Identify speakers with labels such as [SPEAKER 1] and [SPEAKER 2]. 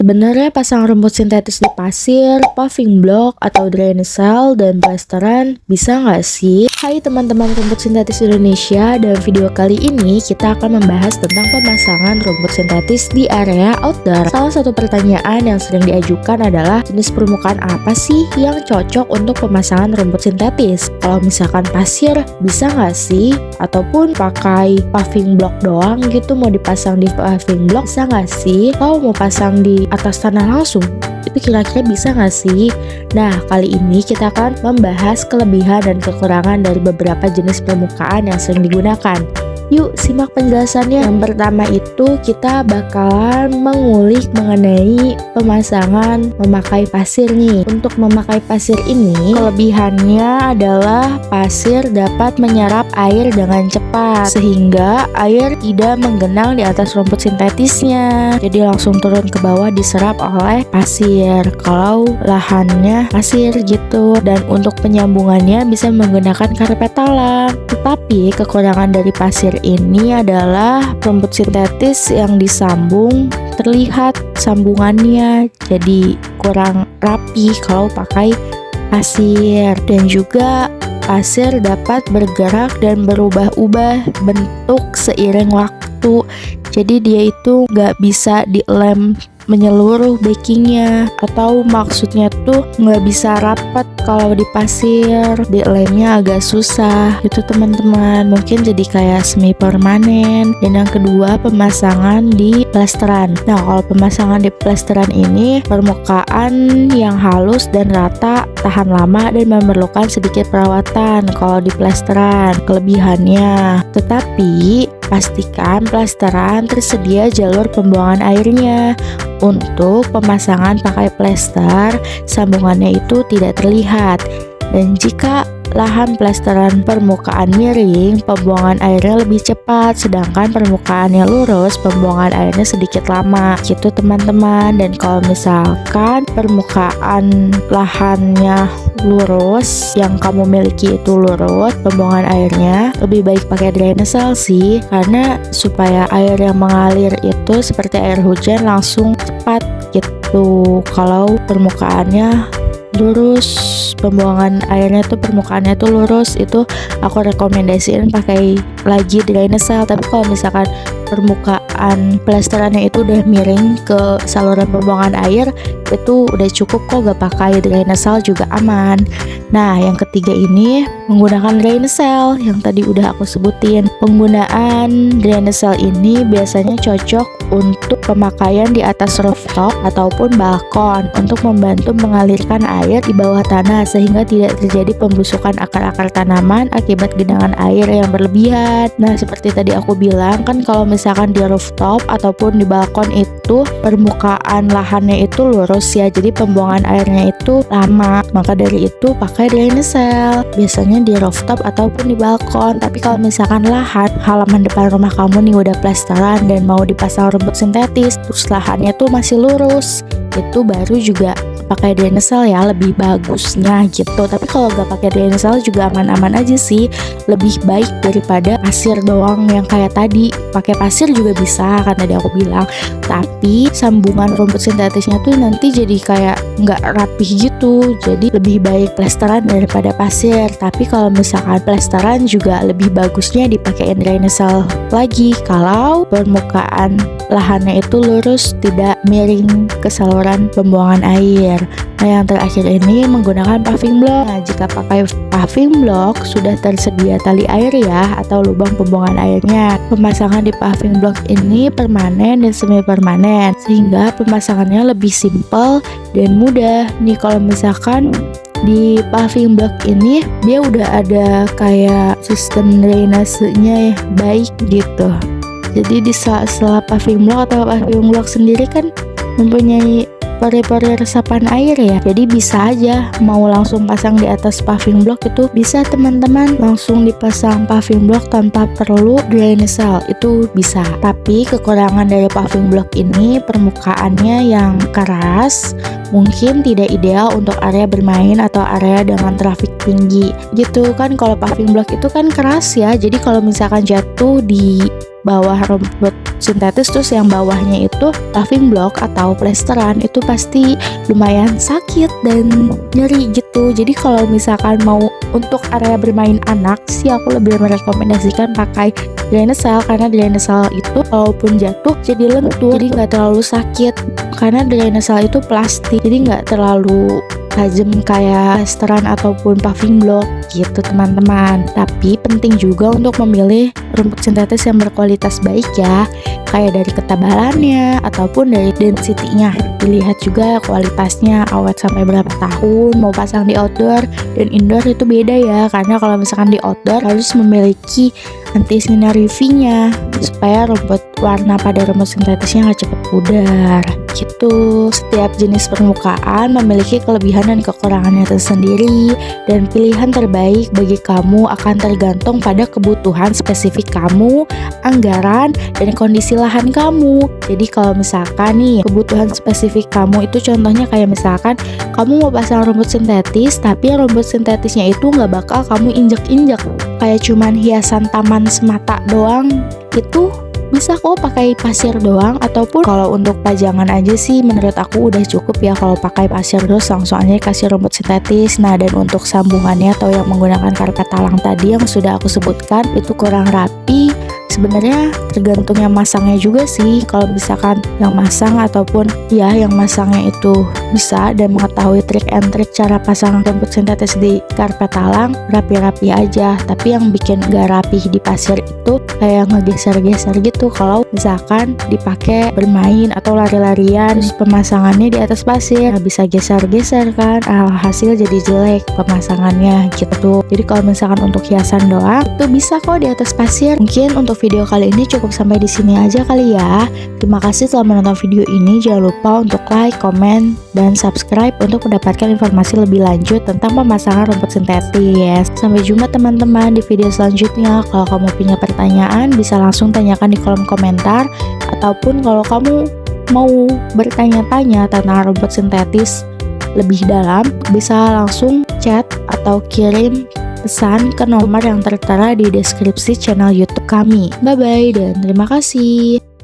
[SPEAKER 1] Sebenarnya pasang rumput sintetis di pasir, paving block, atau drainasal dan plesteran bisa nggak sih? Hai teman-teman rumput sintetis Indonesia, dalam video kali ini kita akan membahas tentang pemasangan rumput sintetis di area outdoor. Salah satu pertanyaan yang sering diajukan adalah jenis permukaan apa sih yang cocok untuk pemasangan rumput sintetis? Kalau misalkan pasir, bisa nggak sih? Ataupun pakai paving block doang gitu, mau dipasang di paving block, bisa nggak sih? Kalau mau pasang di atas tanah langsung, itu kira-kira bisa nggak sih? Nah, kali ini kita akan membahas kelebihan dan kekurangan dari beberapa jenis permukaan yang sering digunakan. Yuk simak penjelasannya. Yang pertama itu kita bakalan mengulik mengenai pemasangan memakai pasir nih. Untuk memakai pasir ini, kelebihannya adalah pasir dapat menyerap air dengan cepat sehingga air tidak menggenang di atas rumput sintetisnya. Jadi langsung turun ke bawah diserap oleh pasir kalau lahannya pasir gitu. Dan untuk penyambungannya bisa menggunakan karpet talang. Tetapi kekurangan dari pasir ini adalah rumput sintetis yang disambung terlihat sambungannya jadi kurang rapi kalau pakai pasir, dan juga pasir dapat bergerak dan berubah-ubah bentuk seiring waktu, jadi dia itu nggak bisa dilem menyeluruh backingnya, atau maksudnya tuh nggak bisa rapat kalau di pasir, dilemnya agak susah gitu teman-teman, mungkin jadi kayak semi permanen. Dan yang kedua, pemasangan di plesteran. Nah, kalau pemasangan di plesteran ini permukaan yang halus dan rata, tahan lama dan memerlukan sedikit perawatan kalau di plesteran. Kelebihannya, tetapi pastikan plesteran tersedia jalur pembuangan airnya. Untuk pemasangan pakai plester, sambungannya itu tidak terlihat, dan jika lahan plesteran permukaan miring, pembuangan airnya lebih cepat, sedangkan permukaannya lurus, pembuangan airnya sedikit lama gitu teman-teman. Dan kalau misalkan permukaan lahannya lurus, yang kamu miliki itu lurus, pembuangan airnya lebih baik pakai drainasal sih, karena supaya air yang mengalir itu seperti air hujan langsung cepat gitu. Kalau permukaannya lurus, pembuangan airnya tuh permukaannya tuh lurus, itu aku rekomendasiin pakai lagi drainasal. Tapi kalau misalkan permukaan plesterannya itu udah miring ke saluran pembuangan air, itu udah cukup kok, gak pakai drainasal juga aman. Nah, yang ketiga ini menggunakan drainasal yang tadi udah aku sebutin. Penggunaan drainasal ini biasanya cocok untuk pemakaian di atas rooftop ataupun balkon untuk membantu mengalirkan air di bawah tanah sehingga tidak terjadi pembusukan akar-akar tanaman akibat genangan air yang berlebihan. Nah, seperti tadi aku bilang kan, kalau misalkan di rooftop ataupun di balkon itu permukaan lahannya itu lurus ya, jadi pembuangan airnya itu lama. Maka dari itu pakai drainasal biasanya di rooftop ataupun di balkon. Tapi kalau misalkan lahan halaman depan rumah kamu nih udah plesteran dan mau dipasang rumput sintetis, terus lahannya tuh masih lurus, itu baru juga pakai drainasal ya, lebih bagusnya gitu. Tapi kalau gak pakai drainasal juga aman-aman aja sih, lebih baik daripada pasir doang yang kayak tadi. Pakai pasir juga bisa kan tadi aku bilang, tapi sambungan rumput sintetisnya tuh nanti jadi kayak nggak rapih gitu, jadi lebih baik plesteran daripada pasir. Tapi kalau misalkan plesteran juga lebih bagusnya dipakein drainasal lagi kalau permukaan lahannya itu lurus, tidak miring ke saluran pembuangan air. Nah, yang terakhir ini menggunakan paving block. Nah, jika pakai paving block sudah tersedia tali air ya, atau lubang pembuangan airnya. Pemasangan di paving block ini permanen dan semi permanen, sehingga pemasangannya lebih simpel dan mudah. Nih, kalau misalkan di paving block ini dia udah ada kayak sistem drainasenya ya, baik gitu. Jadi di sela-sela paving block atau paving block sendiri kan mempunyai pori-pori resapan air ya, jadi bisa aja mau langsung pasang di atas paving block itu bisa teman-teman, langsung dipasang paving block tanpa perlu drainasal, itu bisa. Tapi kekurangan dari paving block ini permukaannya yang keras, mungkin tidak ideal untuk area bermain atau area dengan trafik tinggi gitu kan. Kalau paving block itu kan keras ya, jadi kalau misalkan jatuh di bawah rumput sintetis terus yang bawahnya itu paving block atau plesteran, itu pasti lumayan sakit dan nyeri gitu. Jadi kalau misalkan mau untuk area bermain anak sih, aku lebih merekomendasikan pakai Drainasal, karena Drainasal itu walaupun jatuh jadi lentur, jadi nggak terlalu sakit, karena Drainasal itu plastik, jadi nggak terlalu tajam kayak plesteran ataupun paving block gitu teman-teman. Tapi penting juga untuk memilih rumput sintetis yang berkualitas baik ya, kayak dari ketebalannya ataupun dari density-nya. Dilihat juga kualitasnya awet sampai berapa tahun, mau pasang di outdoor dan indoor itu beda ya, karena kalau misalkan di outdoor harus memiliki anti sinar UV-nya supaya rumput warna pada rumput sintetisnya nggak cepet pudar gitu. Setiap jenis permukaan memiliki kelebihan dan kekurangannya tersendiri, dan pilihan terbaik bagi kamu akan tergantung pada kebutuhan spesifik kamu, anggaran, dan kondisi lahan kamu. Jadi kalau misalkan nih kebutuhan spesifik kamu itu contohnya kayak misalkan kamu mau pasang rumput sintetis, tapi rumput sintetisnya itu nggak bakal kamu injek-injek, kayak cuman hiasan taman semata doang, itu bisa kok pakai pasir doang. Ataupun kalau untuk pajangan aja sih menurut aku udah cukup ya kalau pakai pasir terus langsung aja kasih rumput sintetis. Nah, dan untuk sambungannya atau yang menggunakan karpet talang tadi yang sudah aku sebutkan itu kurang rapi, sebenarnya tergantung yang masangnya juga sih. Kalau misalkan yang masang ataupun ya yang masangnya itu bisa dan mengetahui trik and trik cara pasang rumput sintetis di karpet talang, rapi-rapi aja. Tapi yang bikin gak rapi di pasir itu kayak ngegeser-geser gitu kalau misalkan dipakai bermain atau lari-larian, terus pemasangannya di atas pasir, nah bisa geser-geser kan, hasil jadi jelek pemasangannya gitu. Jadi kalau misalkan untuk hiasan doang itu bisa kok di atas pasir. Mungkin untuk video kali ini cukup sampai di sini aja kali ya. Terima kasih telah menonton video ini. Jangan lupa untuk like, komen, dan subscribe untuk mendapatkan informasi lebih lanjut tentang pemasangan rumput sintetis. Sampai jumpa teman-teman di video selanjutnya. Kalau kamu punya pertanyaan bisa langsung tanyakan di kolom komentar, ataupun kalau kamu mau bertanya-tanya tentang rumput sintetis lebih dalam bisa langsung chat atau kirim pesan ke nomor yang tertera di deskripsi channel YouTube kami. Bye bye dan terima kasih.